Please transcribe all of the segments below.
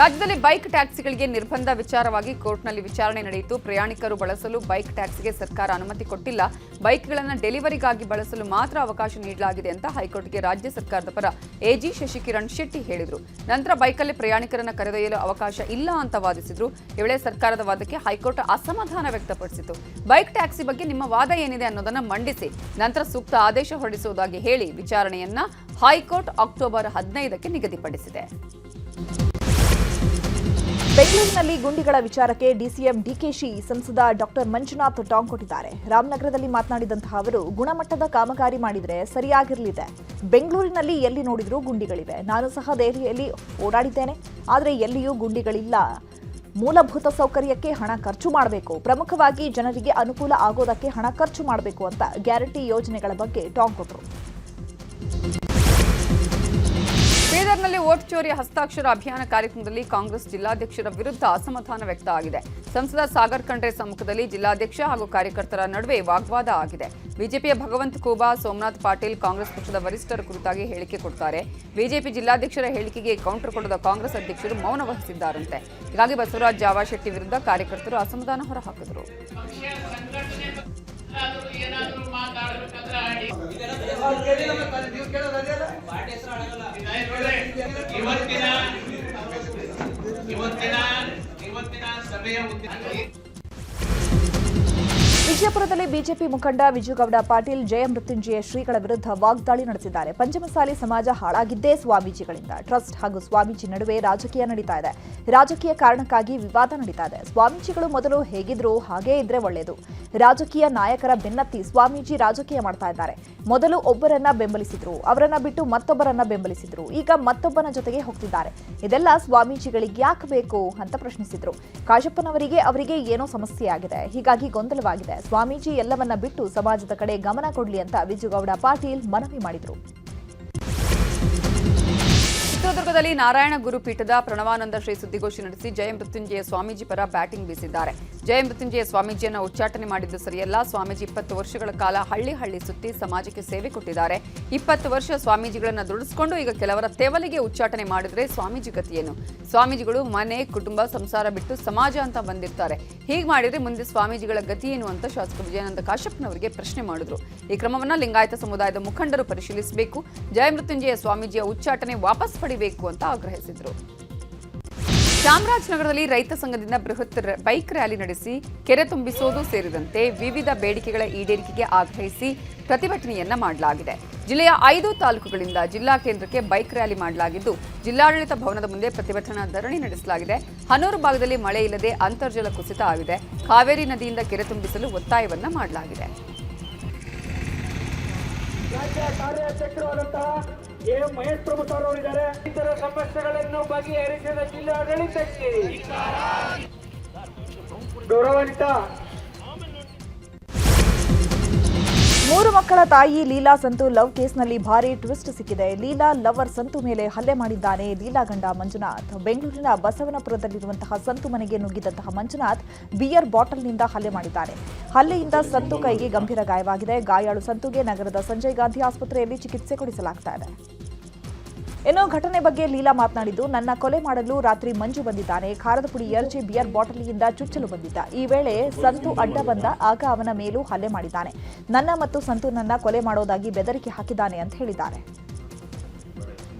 ರಾಜ್ಯದಲ್ಲಿ ಬೈಕ್ ಟ್ಯಾಕ್ಸಿಗಳಿಗೆ ನಿರ್ಬಂಧ ವಿಚಾರವಾಗಿ ಕೋರ್ಟ್ನಲ್ಲಿ ವಿಚಾರಣೆ ನಡೆಯಿತು. ಪ್ರಯಾಣಿಕರು ಬಳಸಲು ಬೈಕ್ ಟ್ಯಾಕ್ಸಿಗೆ ಸರ್ಕಾರ ಅನುಮತಿ ಕೊಟ್ಟಿಲ್ಲ. ಬೈಕ್ಗಳನ್ನು ಡೆಲಿವರಿಗಾಗಿ ಬಳಸಲು ಮಾತ್ರ ಅವಕಾಶ ನೀಡಲಾಗಿದೆ ಅಂತ ಹೈಕೋರ್ಟ್ಗೆ ರಾಜ್ಯ ಸರ್ಕಾರದ ಪರ ಎಜಿ ಶಶಿಕಿರಣ್ ಶೆಟ್ಟಿ ಹೇಳಿದರು. ನಂತರ ಬೈಕಲ್ಲಿ ಪ್ರಯಾಣಿಕರನ್ನು ಕರೆದೊಯ್ಯಲು ಅವಕಾಶ ಇಲ್ಲ ಅಂತ ವಾದಿಸಿದ್ರು. ಈ ವೇಳೆ ಸರ್ಕಾರದ ವಾದಕ್ಕೆ ಹೈಕೋರ್ಟ್ ಅಸಮಾಧಾನ ವ್ಯಕ್ತಪಡಿಸಿತು. ಬೈಕ್ ಟ್ಯಾಕ್ಸಿ ಬಗ್ಗೆ ನಿಮ್ಮ ವಾದ ಏನಿದೆ ಅನ್ನೋದನ್ನ ಮಂಡಿಸಿ ನಂತರ ಸೂಕ್ತ ಆದೇಶ ಹೊರಡಿಸುವುದಾಗಿ ಹೇಳಿ ವಿಚಾರಣೆಯನ್ನ ಹೈಕೋರ್ಟ್ ಅಕ್ಟೋಬರ್ 15ಕ್ಕೆ ನಿಗದಿಪಡಿಸಿದೆ. ಬೆಂಗಳೂರಿನಲ್ಲಿ ಗುಂಡಿಗಳ ವಿಚಾರಕ್ಕೆ ಡಿಸಿಎಂ ಡಿಕೆಶಿ ಸಂಸದ ಡಾಕ್ಟರ್ ಮಂಜುನಾಥ್ ಟಾಂಗ್ ಕೊಟ್ಟಿದ್ದಾರೆ. ರಾಮನಗರದಲ್ಲಿ ಮಾತನಾಡಿದಂತಹ ಅವರು, ಗುಣಮಟ್ಟದ ಕಾಮಗಾರಿ ಮಾಡಿದರೆ ಸರಿಯಾಗಿರಲಿದೆ. ಬೆಂಗಳೂರಿನಲ್ಲಿ ಎಲ್ಲಿ ನೋಡಿದ್ರೂ ಗುಂಡಿಗಳಿವೆ. ನಾನು ಸಹ ದೆಹಲಿಯಲ್ಲಿ ಓಡಾಡಿದ್ದೇನೆ, ಆದರೆ ಎಲ್ಲಿಯೂ ಗುಂಡಿಗಳಿಲ್ಲ. ಮೂಲಭೂತ ಸೌಕರ್ಯಕ್ಕೆ ಹಣ ಖರ್ಚು ಮಾಡಬೇಕು, ಪ್ರಮುಖವಾಗಿ ಜನರಿಗೆ ಅನುಕೂಲ ಆಗೋದಕ್ಕೆ ಹಣ ಖರ್ಚು ಮಾಡಬೇಕು ಅಂತ ಗ್ಯಾರಂಟಿ ಯೋಜನೆಗಳ ಬಗ್ಗೆ ಟಾಂಗ್ ಕೊಟ್ಟರು. ಬೀದರ್ನಲ್ಲಿ ವೋಟ್ ಚೋರಿ ಹಸ್ತಾಕ್ಷರ ಅಭಿಯಾನ ಕಾರ್ಯಕ್ರಮದಲ್ಲಿ ಕಾಂಗ್ರೆಸ್ ಜಿಲ್ಲಾಧ್ಯಕ್ಷರ ವಿರುದ್ಧ ಅಸಮಾಧಾನ ವ್ಯಕ್ತ ಆಗಿದೆ. ಸಂಸದ ಸಾಗರ್ ಖಂಡ್ರೆ ಸಮ್ಮುಖದಲ್ಲಿ ಜಿಲ್ಲಾಧ್ಯಕ್ಷ ಹಾಗೂ ಕಾರ್ಯಕರ್ತರ ನಡುವೆ ವಾಗ್ವಾದ ಆಗಿದೆ. ಬಿಜೆಪಿಯ ಭಗವಂತ ಖೂಬಾ, ಸೋಮನಾಥ್ ಪಾಟೀಲ್ ಕಾಂಗ್ರೆಸ್ ಪಕ್ಷದ ವರಿಷ್ಠರ ಕುರಿತಾಗಿ ಹೇಳಿಕೆ ಕೊಡ್ತಾರೆ. ಬಿಜೆಪಿ ಜಿಲ್ಲಾಧ್ಯಕ್ಷರ ಹೇಳಿಕೆಗೆ ಕೌಂಟರ್ ಕೊಡದ ಕಾಂಗ್ರೆಸ್ ಅಧ್ಯಕ್ಷರು ಮೌನ ವಹಿಸಿದ್ದಾರಂತೆ. ಹೀಗಾಗಿ ಬಸವರಾಜ್ ಜಾವಾಶೆಟ್ಟಿ ವಿರುದ್ಧ ಕಾರ್ಯಕರ್ತರು ಅಸಮಾಧಾನ ಹೊರಹಾಕಿದರು. ವಿಜಯಪುರದಲ್ಲಿ ಬಿಜೆಪಿ ಮುಖಂಡ ವಿಜುಗೌಡ ಪಾಟೀಲ್ ಜಯಮೃತ್ಯುಂಜಯ ಶ್ರೀಗಳ ವಿರುದ್ಧ ವಾಗ್ದಾಳಿ ನಡೆಸಿದ್ದಾರೆ. ಪಂಚಮಸಾಲಿ ಸಮಾಜ ಹಾಳಾಗಿದ್ದೇ ಸ್ವಾಮೀಜಿಗಳಿಂದ. ಟ್ರಸ್ಟ್ ಹಾಗೂ ಸ್ವಾಮೀಜಿ ನಡುವೆ ರಾಜಕೀಯ ನಡೀತಾ ಇದೆ. ರಾಜಕೀಯ ಕಾರಣಕ್ಕಾಗಿ ವಿವಾದ ನಡೀತಾ ಇದೆ. ಸ್ವಾಮೀಜಿಗಳು ಮೊದಲು ಹೇಗಿದ್ರು ಹಾಗೇ ಇದ್ರೆ ಒಳ್ಳೆಯದು. ರಾಜಕೀಯ ನಾಯಕರ ಬೆನ್ನತ್ತಿ ಸ್ವಾಮೀಜಿ ರಾಜಕೀಯ ಮಾಡ್ತಾ ಇದ್ದಾರೆ. ಮೊದಲು ಒಬ್ಬರನ್ನ ಬೆಂಬಲಿಸಿದ್ರು, ಅವರನ್ನ ಬಿಟ್ಟು ಮತ್ತೊಬ್ಬರನ್ನ ಬೆಂಬಲಿಸಿದ್ರು, ಈಗ ಮತ್ತೊಬ್ಬನ ಜೊತೆಗೆ ಹೋಗ್ತಿದ್ದಾರೆ. ಇದೆಲ್ಲ ಸ್ವಾಮೀಜಿಗಳಿಗೆ ಯಾಕೆ ಬೇಕು ಅಂತ ಪ್ರಶ್ನಿಸಿದ್ರು. ಅವರಿಗೆ ಏನೋ ಸಮಸ್ಯೆ ಆಗಿದೆ, ಹೀಗಾಗಿ ಗೊಂದಲವಾಗಿದೆ. ಸ್ವಾಮೀಜಿ ಎಲ್ಲವನ್ನ ಬಿಟ್ಟು ಸಮಾಜದ ಕಡೆ ಗಮನ ಕೊಡಲಿ ಅಂತ ವಿಜುಗೌಡ ಪಾಟೀಲ್ ಮನವಿ ಮಾಡಿದರು. ಚಿತ್ರದುರ್ಗದಲ್ಲಿ ನಾರಾಯಣ ಗುರುಪೀಠದ ಪ್ರಣವಾನಂದ ಶ್ರೀ ಸುದ್ದಿಗೋಷ್ಠಿ ನಡೆಸಿ ಜಯಮೃತ್ಯುಂಜಯ ಸ್ವಾಮೀಜಿ ಪರ ಬ್ಯಾಟಿಂಗ್ ಬೀಸಿದ್ದಾರೆ. ಜಯಮೃತ್ಯುಂಜಯ ಸ್ವಾಮೀಜಿಯನ್ನ ಉಚ್ಚಾಟನೆ ಮಾಡಿದ್ದು ಸರಿಯಲ್ಲ. ಸ್ವಾಮೀಜಿ 20 ವರ್ಷಗಳ ಕಾಲ ಹಳ್ಳಿ ಸುತ್ತಿ ಸಮಾಜಕ್ಕೆ ಸೇವೆ ಕೊಟ್ಟಿದ್ದಾರೆ. 20 ವರ್ಷ ಸ್ವಾಮೀಜಿಗಳನ್ನ ದುಡಿಸಿಕೊಂಡು ಈಗ ಕೆಲವರ ತೆವಲಿಗೆ ಉಚ್ಚಾಟನೆ ಮಾಡಿದ್ರೆ ಸ್ವಾಮೀಜಿ ಗತಿಯೇನು? ಸ್ವಾಮೀಜಿಗಳು ಮನೆ, ಕುಟುಂಬ, ಸಂಸಾರ ಬಿಟ್ಟು ಸಮಾಜ ಅಂತ ಬಂದಿರ್ತಾರೆ. ಹೀಗೆ ಮಾಡಿದ್ರೆ ಮುಂದೆ ಸ್ವಾಮೀಜಿಗಳ ಗತಿಯೇನು ಅಂತ ಶಾಸಕ ವಿಜಯಾನಂದ ಕಾಶ್ಯಪ್ನವರಿಗೆ ಪ್ರಶ್ನೆ ಮಾಡಿದ್ರು. ಈ ಕ್ರಮವನ್ನ ಲಿಂಗಾಯತ ಸಮುದಾಯದ ಮುಖಂಡರು ಪರಿಶೀಲಿಸಬೇಕು. ಜಯಮೃತ್ಯುಂಜಯ ಸ್ವಾಮೀಜಿಯ ಉಚ್ಚಾಟನೆ ವಾಪಸ್ ಪಡಿಬೇಕು ಅಂತ ಆಗ್ರಹಿಸಿದ್ರು. ಚಾಮರಾಜನಗರದಲ್ಲಿ ರೈತ ಸಂಘದಿಂದ ಬೃಹತ್ ಬೈಕ್ ರ್ಯಾಲಿ ನಡೆಸಿ ಕೆರೆ ತುಂಬಿಸುವುದು ಸೇರಿದಂತೆ ವಿವಿಧ ಬೇಡಿಕೆಗಳ ಈಡೇರಿಕೆಗೆ ಆಗ್ರಹಿಸಿ ಪ್ರತಿಭಟನೆಯನ್ನ ಮಾಡಲಾಗಿದೆ. ಜಿಲ್ಲೆಯ 5 ತಾಲೂಕುಗಳಿಂದ ಜಿಲ್ಲಾ ಕೇಂದ್ರಕ್ಕೆ ಬೈಕ್ ರ್ಯಾಲಿ ಮಾಡಲಾಗಿದ್ದು, ಜಿಲ್ಲಾಡಳಿತ ಭವನದ ಮುಂದೆ ಪ್ರತಿಭಟನಾ ಧರಣಿ ನಡೆಸಲಾಗಿದೆ. ಹನೂರು ಭಾಗದಲ್ಲಿ ಮಳೆ ಇಲ್ಲದೆ ಅಂತರ್ಜಲ ಕುಸಿತ ಆಗಿದೆ. ಕಾವೇರಿ ನದಿಯಿಂದ ಕೆರೆ ತುಂಬಿಸಲು ಒತ್ತಾಯವನ್ನ ಮಾಡಲಾಗಿದೆ. ರಾಜ್ಯ ಕಾರ್ಯಾಧ್ಯಕ್ಷರಾದಂತಹ ಮಹೇಶ್ ಪ್ರಭು ಸರ್ ಅವರಿದ್ದಾರೆ. ಇತರ ಸಮಸ್ಯೆಗಳನ್ನು ಬಗೆಹರಿಸಿದ ಜಿಲ್ಲಾಡಳಿತಕ್ಕೆ ಗೌರವಾನ್ವಿತ. 3 ಮಕ್ಕಳ ತಾಯಿ ಲೀಲಾ ಸಂತು ಲವ್ ಕೇಸ್ನಲ್ಲಿ ಭಾರೀ ಟ್ವಿಸ್ಟ್ ಸಿಕ್ಕಿದೆ. ಲೀಲಾ ಲವರ್ ಸಂತು ಮೇಲೆ ಹಲ್ಲೆ ಮಾಡಿದ್ದಾನೆ ಲೀಲಾ ಗಂಡ ಮಂಜುನಾಥ್. ಬೆಂಗಳೂರಿನ ಬಸವನಪುರದಲ್ಲಿರುವಂತಹ ಸಂತು ಮನೆಗೆ ನುಗ್ಗಿದಂತಹ ಮಂಜುನಾಥ್ ಬಿಯರ್ ಬಾಟಲ್ನಿಂದ ಹಲ್ಲೆ ಮಾಡಿದ್ದಾನೆ. ಹಲ್ಲೆಯಿಂದ ಸಂತು ಕೈಗೆ ಗಂಭೀರ ಗಾಯವಾಗಿದೆ. ಗಾಯಾಳು ಸಂತುಗೆ ನಗರದ ಸಂಜಯ್ ಗಾಂಧಿ ಆಸ್ಪತ್ರೆಯಲ್ಲಿ ಚಿಕಿತ್ಸೆ ಕೊಡಿಸಲಾಗ್ತಾ ಇದೆ. ಇನ್ನು ಘಟನೆ ಬಗ್ಗೆ ಲೀಲಾ ಮಾತನಾಡಿದ್ದು, ನನ್ನ ಕೊಲೆ ಮಾಡಲು ರಾತ್ರಿ ಮಂಜು ಬಂದಿದ್ದಾನೆ. ಖಾರದ ಪುಡಿ ಎರಚಿ ಬಿಯರ್ ಬಾಟಲಿಯಿಂದ ಚುಚ್ಚಲು ಬಂದಿದ್ದ. ಈ ವೇಳೆ ಸಂತು ಅಡ್ಡ ಬಂದ. ಆಗ ಅವನ ಮೇಲೂ ಹಲ್ಲೆ ಮಾಡಿದ್ದಾನೆ. ನನ್ನ ಮತ್ತು ಸಂತುನನ್ನ ಕೊಲೆ ಮಾಡೋದಾಗಿ ಬೆದರಿಕೆ ಹಾಕಿದ್ದಾನೆ ಅಂತ ಹೇಳಿದ್ದಾರೆ.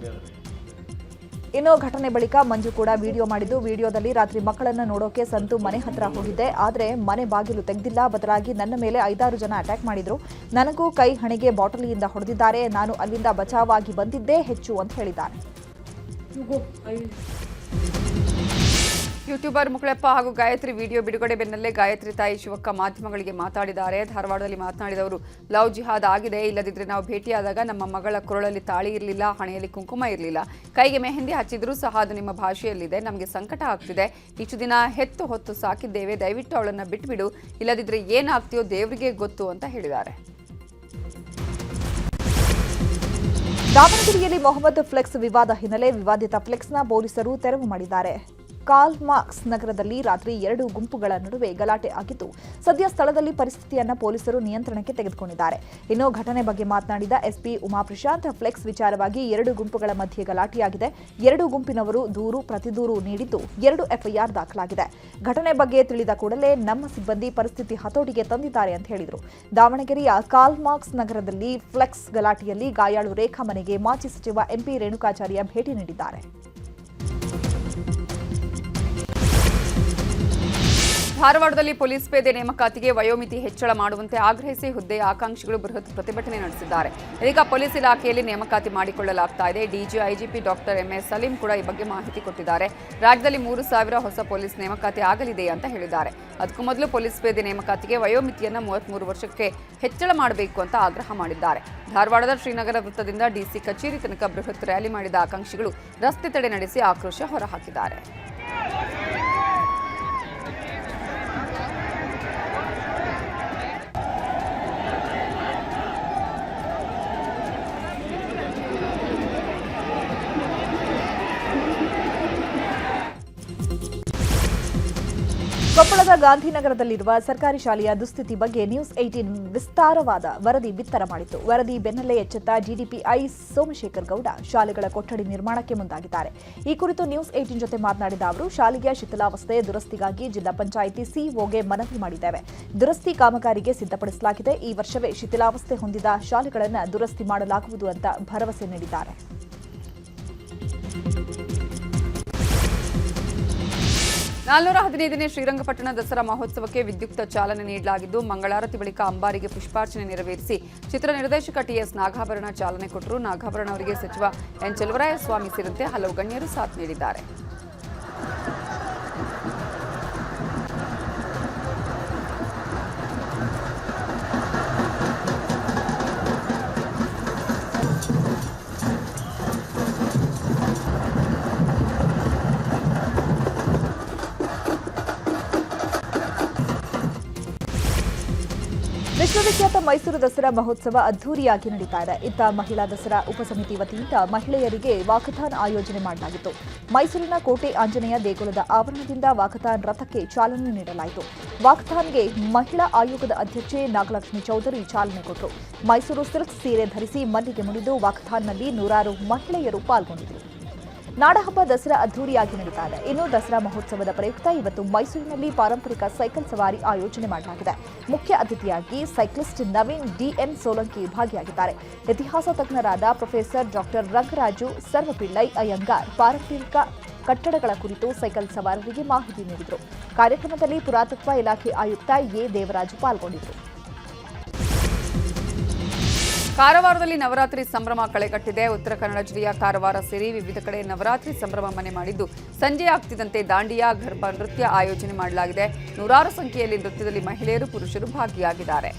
ಇನ್ನು ಘಟನೆ ಬಳಿಕ ಮಂಜು ಕೂಡ ವಿಡಿಯೋ ಮಾಡಿದ್ದು, ವಿಡಿಯೋದಲ್ಲಿ ರಾತ್ರಿ ಮಕ್ಕಳನ್ನ ನೋಡೋಕೆ ಸಂತು ಮನೆ ಹತ್ರ ಹೋಗಿದ್ದೆ, ಆದರೆ ಮನೆ ಬಾಗಿಲು ತೆಗೆದಿಲ್ಲ. ಬದಲಾಗಿ ನನ್ನ ಮೇಲೆ 5-6 ಜನ ಅಟ್ಯಾಕ್ ಮಾಡಿದ್ರು. ನನಗೂ ಕೈ ಹಣೆಗೆ ಬಾಟಲಿಯಿಂದ ಹೊಡೆದಿದ್ದಾರೆ. ನಾನು ಅಲ್ಲಿಂದ ಬಚಾವಾಗಿ ಬಂದಿದ್ದೇ ಹೆಚ್ಚು ಅಂತ ಹೇಳಿದ್ದಾರೆ. ಯೂಟ್ಯೂಬರ್ ಮುಕುಳಪ್ಪ ಹಾಗೂ ಗಾಯತ್ರಿ ವಿಡಿಯೋ ಬಿಡುಗಡೆ ಬೆನ್ನಲ್ಲೇ ಗಾಯತ್ರಿ ತಾಯಿ ಶಿವಕ್ಕ ಮಾಧ್ಯಮಗಳಿಗೆ ಮಾತಾಡಿದ್ದಾರೆ. ಧಾರವಾಡದಲ್ಲಿ ಮಾತನಾಡಿದವರು, ಲವ್ ಜಿಹಾದ್ ಆಗಿದೆ, ಇಲ್ಲದಿದ್ದರೆ ನಾವು ಭೇಟಿಯಾದಾಗ ನಮ್ಮ ಮಗಳ ಕೊರಳಲ್ಲಿ ತಾಳಿ ಇರಲಿಲ್ಲ, ಹಣೆಯಲ್ಲಿ ಕುಂಕುಮ ಇರಲಿಲ್ಲ, ಕೈಗೆ ಮೆಹಂದಿ ಹಚ್ಚಿದ್ರೂ ಸಹ ಅದು ನಿಮ್ಮ ಭಾಷೆಯಲ್ಲಿದೆ. ನಮಗೆ ಸಂಕಟ ಆಗ್ತಿದೆ. ಇಷ್ಟು ದಿನ ಹೆತ್ತು ಹೊತ್ತು ಸಾಕಿದ್ದೇವೆ, ದಯವಿಟ್ಟು ಅವಳನ್ನು ಬಿಟ್ಟುಬಿಡು, ಇಲ್ಲದಿದ್ದರೆ ಏನಾಗ್ತೀಯೋ ದೇವರಿಗೆ ಗೊತ್ತು ಅಂತ ಹೇಳಿದ್ದಾರೆ. ದಾವಣಗೆರೆಯಲ್ಲಿ ಮೊಹಮ್ಮದ್ ಫ್ಲೆಕ್ಸ್ ವಿವಾದ ಹಿನ್ನೆಲೆ ವಿವಾದಿತ ಫ್ಲೆಕ್ಸ್ನ ಪೊಲೀಸರು ತೆರವು ಮಾಡಿದ್ದಾರೆ. ಕಾರ್ಲ್ ಮಾರ್ಕ್ಸ್ ನಗರದಲ್ಲಿ ರಾತ್ರಿ 2 ಗುಂಪುಗಳ ನಡುವೆ ಗಲಾಟೆ ಆಗಿದ್ದು ಸದ್ಯ ಸ್ಥಳದಲ್ಲಿ ಪರಿಸ್ಥಿತಿಯನ್ನು ಪೊಲೀಸರು ನಿಯಂತ್ರಣಕ್ಕೆ ತೆಗೆದುಕೊಂಡಿದ್ದಾರೆ. ಇನ್ನು ಘಟನೆ ಬಗ್ಗೆ ಮಾತನಾಡಿದ ಎಸ್ಪಿ ಉಮಾ ಪ್ರಶಾಂತ್, ಫ್ಲೆಕ್ಸ್ ವಿಚಾರವಾಗಿ 2 ಗುಂಪುಗಳ ಮಧ್ಯೆ ಗಲಾಟೆಯಾಗಿದೆ. 2 ಗುಂಪಿನವರು ದೂರು ಪ್ರತಿದೂರು ನೀಡಿದ್ದು 2 ಎಫ್ಐಆರ್ ದಾಖಲಾಗಿದೆ. ಘಟನೆ ಬಗ್ಗೆ ತಿಳಿದ ಕೂಡಲೇ ನಮ್ಮ ಸಿಬ್ಬಂದಿ ಪರಿಸ್ಥಿತಿ ಹತೋಟಿಗೆ ತಂದಿದ್ದಾರೆ ಅಂತ ಹೇಳಿದರು. ದಾವಣಗೆರೆಯ ಕಾರ್ಲ್ ಮಾರ್ಕ್ಸ್ ನಗರದಲ್ಲಿ ಫ್ಲೆಕ್ಸ್ ಗಲಾಟೆಯಲ್ಲಿ ಗಾಯಾಳು ರೇಖಾ ಮನೆಗೆ ಮಾಜಿ ಸಚಿವ ಎಂಪಿ ರೇಣುಕಾಚಾರ್ಯ ಭೇಟಿ ನೀಡಿದ್ದಾರೆ. ಧಾರವಾಡದಲ್ಲಿ ಪೊಲೀಸ್ ಪೇದೆ ನೇಮಕಾತಿಗೆ ವಯೋಮಿತಿ ಹೆಚ್ಚಳ ಮಾಡುವಂತೆ ಆಗ್ರಹಿಸಿ ಹುದ್ದೆಯ ಆಕಾಂಕ್ಷಿಗಳು ಬೃಹತ್ ಪ್ರತಿಭಟನೆ ನಡೆಸಿದ್ದಾರೆ. ಇದೀಗ ಪೊಲೀಸ್ ಇಲಾಖೆಯಲ್ಲಿ ನೇಮಕಾತಿ ಮಾಡಿಕೊಳ್ಳಲಾಗ್ತಾ ಇದೆ. DG IGP doctor MS Salim ಕೂಡ ಈ ಬಗ್ಗೆ ಮಾಹಿತಿ ಕೊಟ್ಟಿದ್ದಾರೆ. ರಾಜ್ಯದಲ್ಲಿ 3,000 ಹೊಸ ಪೊಲೀಸ್ ನೇಮಕಾತಿ ಆಗಲಿದೆ ಅಂತ ಹೇಳಿದ್ದಾರೆ. ಅದಕ್ಕೂ ಮೊದಲು ಪೊಲೀಸ್ ಪೇದೆ ನೇಮಕಾತಿಗೆ ವಯೋಮಿತಿಯನ್ನು 33 ವರ್ಷಕ್ಕೆ ಹೆಚ್ಚಳ ಮಾಡಬೇಕು ಅಂತ ಆಗ್ರಹ ಮಾಡಿದ್ದಾರೆ. ಧಾರವಾಡದ ಶ್ರೀನಗರ ವೃತ್ತದಿಂದ ಡಿಸಿ ಕಚೇರಿ ತನಕ ಬೃಹತ್ ರ್ಯಾಲಿ ಮಾಡಿದ ಆಕಾಂಕ್ಷಿಗಳು ರಸ್ತೆ ತಡೆ ನಡೆಸಿ ಆಕ್ರೋಶ ಹೊರಹಾಕಿದ್ದಾರೆ. ಕೊಪ್ಪಳದ ಗಾಂಧಿನಗರದಲ್ಲಿರುವ ಸರ್ಕಾರಿ ಶಾಲೆಯ ದುಸ್ಥಿತಿ ಬಗ್ಗೆ ನ್ಯೂಸ್ 18 ವಿಸ್ತಾರವಾದ ವರದಿ ಬಿತ್ತರ ಮಾಡಿತ್ತು. ವರದಿ ಬೆನ್ನಲ್ಲೇ ಎಚ್ಚೆತ್ತ ಡಿಡಿಪಿಐ ಸೋಮಶೇಖರ್ ಗೌಡ ಶಾಲೆಗಳ ಕೊಠಡಿ ನಿರ್ಮಾಣಕ್ಕೆ ಮುಂದಾಗಿದ್ದಾರೆ. ಈ ಕುರಿತು ನ್ಯೂಸ್ 18 ಜೊತೆ ಮಾತನಾಡಿದ ಅವರು, ಶಾಲೆಯ ಶಿಥಿಲಾವಸ್ಥೆ ದುರಸ್ತಿಗಾಗಿ ಜಿಲ್ಲಾ ಪಂಚಾಯಿತಿ ಸಿಇಒಗೆ ಮನವಿ ಮಾಡಿದ್ದೇವೆ. ದುರಸ್ತಿ ಕಾಮಗಾರಿಗೆ ಸಿದ್ಧಪಡಿಸಲಾಗಿದೆ. ಈ ವರ್ಷವೇ ಶಿಥಿಲಾವಸ್ಥೆ ಹೊಂದಿದ ಶಾಲೆಗಳನ್ನು ದುರಸ್ತಿ ಮಾಡಲಾಗುವುದು ಅಂತ ಭರವಸೆ ನೀಡಿದ್ದಾರೆ. 415ನೇ ಶ್ರೀರಂಗಪಟ್ಟಣ ದಸರಾ ಮಹೋತ್ಸವಕ್ಕೆ ವಿದ್ಯುಕ್ತ ಚಾಲನೆ ನೀಡಲಾಗಿದ್ದು, ಮಂಗಳಾರತಿ ಬಳಿಕ ಅಂಬಾರಿಗೆ ಪುಷ್ಪಾರ್ಚನೆ ನೆರವೇರಿಸಿ ಚಿತ್ರ ನಿರ್ದೇಶಕ ಟಿಎಸ್ ನಾಗಾಭರಣ ಚಾಲನೆ ಕೊಟ್ಟರು. ನಾಗಾಭರಣ ಅವರಿಗೆ ಸಚಿವ ಎನ್ ಚೆಲುವರಾಯಸ್ವಾಮಿ ಸೇರಿದಂತೆ ಹಲವು ಗಣ್ಯರು ಸಾಥ್ ನೀಡಿದ್ದಾರೆ. ವಿಶ್ವವಿಖ್ಯಾತ ಮೈಸೂರು ದಸರಾ ಮಹೋತ್ಸವ ಅದ್ದೂರಿಯಾಗಿ ನಡೀತಾ ಇದೆ. ಇತ್ತ ಮಹಿಳಾ ದಸರಾ ಉಪಸಮಿತಿ ವತಿಯಿಂದ ಮಹಿಳೆಯರಿಗೆ ವಾಕಥಾನ್ ಆಯೋಜನೆ ಮಾಡಲಾಗಿತ್ತು. ಮೈಸೂರಿನ ಕೋಟೆ ಆಂಜನೇಯ ದೇಗುಲದ ಆವರಣದಿಂದ ವಾಕಥಾನ್ ರಥಕ್ಕೆ ಚಾಲನೆ ನೀಡಲಾಯಿತು. ವಾಕಥಾನ್ಗೆ ಮಹಿಳಾ ಆಯೋಗದ ಅಧ್ಯಕ್ಷೆ ನಾಗಲಕ್ಷ್ಮಿ ಚೌಧರಿ ಚಾಲನೆ ಕೊಟ್ಟರು. ಮೈಸೂರು ಸಿಲ್ಕ್ ಸೀರೆ ಧರಿಸಿ ಮಲ್ಲಿಗೆ ಮುಡಿದು ವಾಕಥಾನ್ನಲ್ಲಿ ನೂರಾರು ಮಹಿಳೆಯರು ಪಾಲ್ಗೊಂಡಿದ್ದರು. ನಾಡಹಬ್ಬ ದಸರಾ ಅದ್ದೂರಿಯಾಗಿ ನಡೀತಾ ಇದೆ. ಇನ್ನು ದಸರಾ ಮಹೋತ್ಸವದ ಪ್ರಯುಕ್ತ ಇವತ್ತು ಮೈಸೂರಿನಲ್ಲಿ ಪಾರಂಪರಿಕ ಸೈಕಲ್ ಸವಾರಿ ಆಯೋಜನೆ ಮಾಡಲಾಗಿದೆ. ಮುಖ್ಯ ಅತಿಥಿಯಾಗಿ ಸೈಕ್ಲಿಸ್ಟ್ ನವೀನ್ ಡಿಎನ್ ಸೋಲಂಕಿ ಭಾಗಿಯಾಗಿದ್ದಾರೆ. ಇತಿಹಾಸ ತಜ್ಞರಾದ ಪ್ರೊಫೆಸರ್ ಡಾಕ್ಟರ್ ರಂಗರಾಜು ಸರ್ವಪಿಳ್ಳೈ ಅಯ್ಯಂಗಾರ್ ಪಾರಂಪರಿಕ ಕಟ್ಟಡಗಳ ಕುರಿತು ಸೈಕಲ್ ಸವಾರರಿಗೆ ಮಾಹಿತಿ ನೀಡಿದರು. ಕಾರ್ಯಕ್ರಮದಲ್ಲಿ ಪುರಾತತ್ವ ಇಲಾಖೆ ಆಯುಕ್ತ ಎ ದೇವರಾಜು ಪಾಲ್ಗೊಂಡಿದ್ದರು. ಕಾರವಾರದಲ್ಲಿ ನವರಾತ್ರಿ ಸಂಭ್ರಮ ಕಳೆಗಟ್ಟಿದೆ. ಉತ್ತರ ಕನ್ನಡ ಜಿಲ್ಲೆಯ ಕಾರವಾರ ಸೇರಿ ವಿವಿಧ ಕಡೆ ನವರಾತ್ರಿ ಸಂಭ್ರಮ ಮನೆ ಮಾಡಿದ್ದು, ಸಂಜೆ ಆಗ್ತಿದ್ದಂತೆ ದಾಂಡಿಯಾ ಗರ್ಭ ನೃತ್ಯ ಆಯೋಜನೆ ಮಾಡಲಾಗಿದೆ. ನೂರಾರು ಸಂಖ್ಯೆಯಲ್ಲಿ ನೃತ್ಯದಲ್ಲಿ ಮಹಿಳೆಯರು ಪುರುಷರು ಭಾಗಿಯಾಗಿದ್ದಾರೆ.